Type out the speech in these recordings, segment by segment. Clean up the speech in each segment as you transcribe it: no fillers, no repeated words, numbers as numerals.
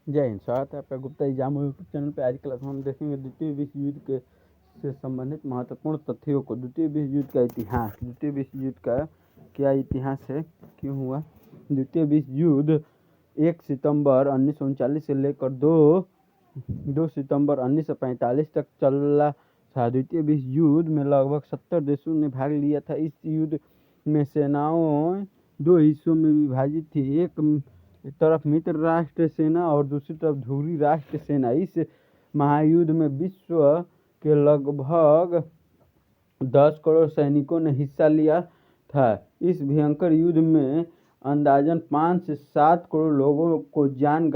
जय हिंद। स्वागत है आपका गुप्ता एग्जाम यूट्यूब चैनल पे। आज क्लास में हम देखेंगे द्वितीय विश्व युद्ध के से संबंधित महत्वपूर्ण तथ्यों को। द्वितीय विश्व युद्ध का इतिहास। द्वितीय विश्व युद्ध का क्या इतिहास है, क्यों हुआ। द्वितीय विश्व युद्ध 1 सितंबर 1939 से लेकर 2 सितंबर 1945 तक चला था। द्वितीय विश्व युद्ध में लगभग 70 देशों ने भाग लिया था। इस युद्ध में सेनाओं 2 हिस्सों में विभाजित थी। एक तरफ मित्र राष्ट्र सेना और दूसरी तरफ ध्रुवीय राष्ट्र सेना। इस महायुद्ध में विश्व के लगभग 10 करोड़ सैनिकों ने हिस्सा लिया था। इस भयंकर युद्ध में अंदाजन 5 से 7 करोड़ लोगों को जान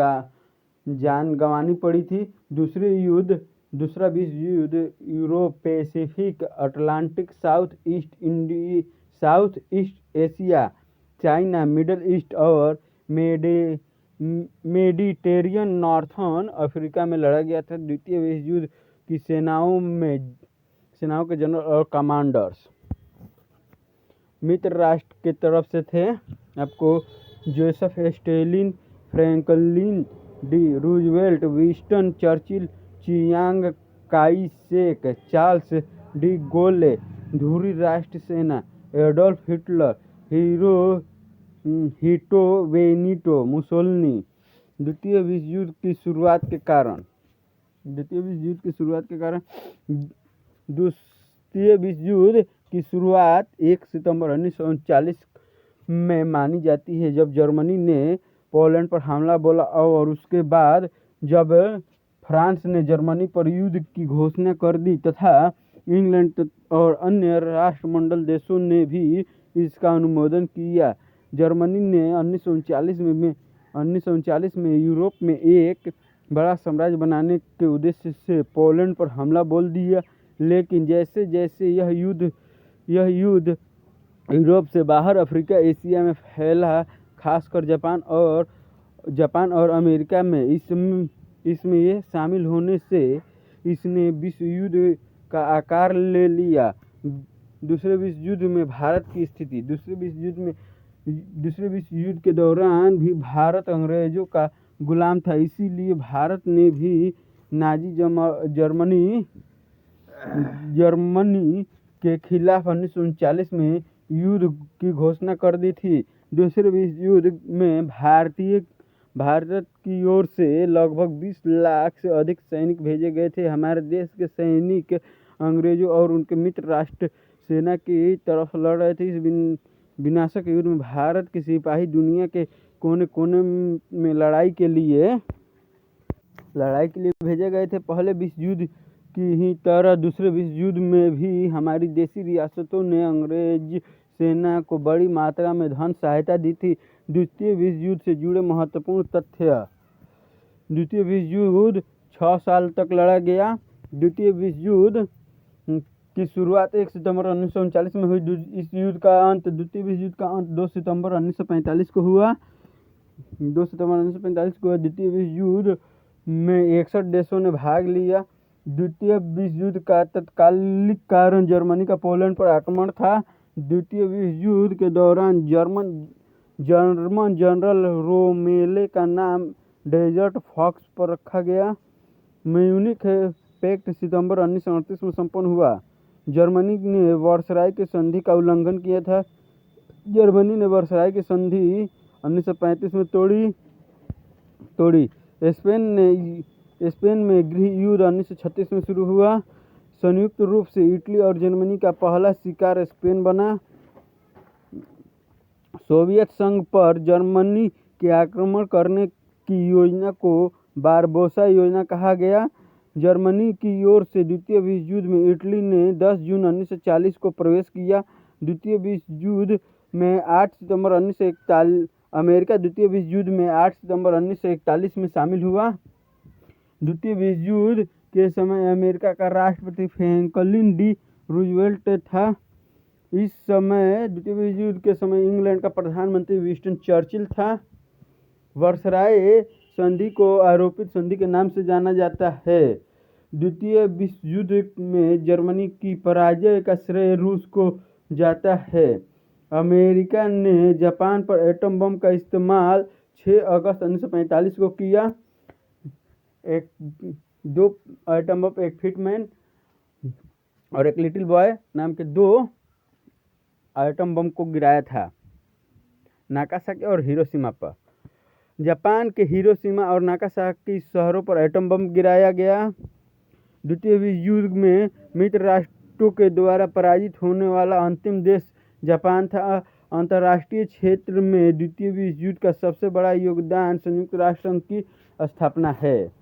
गंवानी पड़ी थी। दूसरा विश्व युद्ध Europe, Pacific, Atlantic, south east Asia, China, middle east और मेडिटेरियन नॉर्थर्न अफ्रीका में लड़ा गया था। द्वितीय विश्व युद्ध की सेनाओं के जनरल और कमांडर्स मित्र राष्ट्र के तरफ से थे आपको Joseph Stalin, Franklin D Roosevelt, Winston Churchill, Chiang Kai Shek, Charles de गोले। ध्रुवीय राष्ट्र सेना एडोल्फ हिटलर, हिटो बेनिटो मुसोलिनी। द्वितीय विश्व युद्ध की शुरुआत के कारण। द्वितीय विश्व युद्ध की शुरुआत 1 सितंबर 1939 में मानी जाती है, जब जर्मनी ने पोलैंड पर हमला बोला और उसके बाद जब फ्रांस ने जर्मनी पर युद्ध की घोषणा कर दी तथा इंग्लैंड और अन्य राष्ट्रमंडल देशों ने भी इसका अनुमोदन किया। जर्मनी ने 1939 में यूरोप में एक बड़ा साम्राज्य बनाने के उद्देश्य से पोलैंड पर हमला बोल दिया, लेकिन जैसे जैसे यह युद्ध यूरोप से बाहर अफ्रीका, एशिया में फैला, खासकर जापान और अमेरिका में इसमें ये शामिल होने से इसने विश्व युद्ध का आकार ले लिया। दूसरे विश्व युद्ध में भारत की स्थिति। दूसरे विश्व युद्ध के दौरान भी भारत अंग्रेजों का गुलाम था, इसीलिए भारत ने भी नाजी जर्मनी के खिलाफ 1939 में युद्ध की घोषणा कर दी थी। दूसरे विश्व युद्ध में भारत की ओर से लगभग 20 लाख से अधिक सैनिक भेजे गए थे। हमारे देश के सैनिक अंग्रेजों और उनके मित्र राष्ट्र सेना की तरफ लड़ रहे थे। इस विनाशक युद्ध में भारत के सिपाही दुनिया के कोने कोने में लड़ाई के लिए भेजे गए थे। पहले विश्व युद्ध की ही तरह दूसरे विश्व युद्ध में भी हमारी देशी रियासतों ने अंग्रेज सेना को बड़ी मात्रा में धन सहायता दी थी। द्वितीय विश्व युद्ध से जुड़े महत्वपूर्ण तथ्य। द्वितीय विश्व युद्ध 6 साल तक लड़ा गया। द्वितीय विश्व युद्ध की शुरुआत 1 सितंबर 1939 में हुई। द्वितीय विश्व युद्ध का अंत 2 सितंबर 1945 को हुआ। द्वितीय विश्व युद्ध में 61 देशों ने भाग लिया। द्वितीय विश्व युद्ध का तत्कालिक कारण जर्मनी का पोलैंड पर आक्रमण था। द्वितीय विश्व युद्ध के दौरान जर्मन जनरल रोमेले का नाम डेजर्ट फॉक्स पर रखा गया। म्यूनिख पैक्ट सितंबर 1938 में संपन्न हुआ। जर्मनी ने वर्साई के संधि का उल्लंघन किया था। जर्मनी ने वर्साई की संधि 1935 में तोड़ी। स्पेन में गृह युद्ध 1936 में शुरू हुआ। संयुक्त रूप से इटली और जर्मनी का पहला शिकार स्पेन बना। सोवियत संघ पर जर्मनी के आक्रमण करने की योजना को बारबोसा योजना कहा गया। जर्मनी की ओर से द्वितीय विश्व युद्ध में इटली ने 10 जून 1940 को प्रवेश किया। द्वितीय विश्व युद्ध में 8 सितंबर 1941 अमेरिका द्वितीय विश्व युद्ध में 8 सितंबर 1941 में शामिल हुआ। द्वितीय विश्व युद्ध के समय अमेरिका का राष्ट्रपति फ्रैंकलिन डी रूजवेल्ट था। इस समय द्वितीय विश्व युद्ध के समय इंग्लैंड का प्रधानमंत्री विंस्टन चर्चिल था। वर्साई संधि को आरोपित संधि के नाम से जाना जाता है। द्वितीय विश्व युद्ध में जर्मनी की पराजय का श्रेय रूस को जाता है। अमेरिका ने जापान पर एटम बम का इस्तेमाल 6 अगस्त 1945 को किया। एक 2 एटम बम, एक फिटमैन और एक लिटिल बॉय नाम के 2 एटम बम को गिराया था नागासाकी और हिरोशिमा पर। जापान के हिरोशिमा और नागासाकी शहरों पर एटम बम गिराया गया। द्वितीय विश्व युद्ध में मित्र राष्ट्रों के द्वारा पराजित होने वाला अंतिम देश जापान था। अंतर्राष्ट्रीय क्षेत्र में द्वितीय विश्व युद्ध का सबसे बड़ा योगदान संयुक्त राष्ट्र संघ की स्थापना है।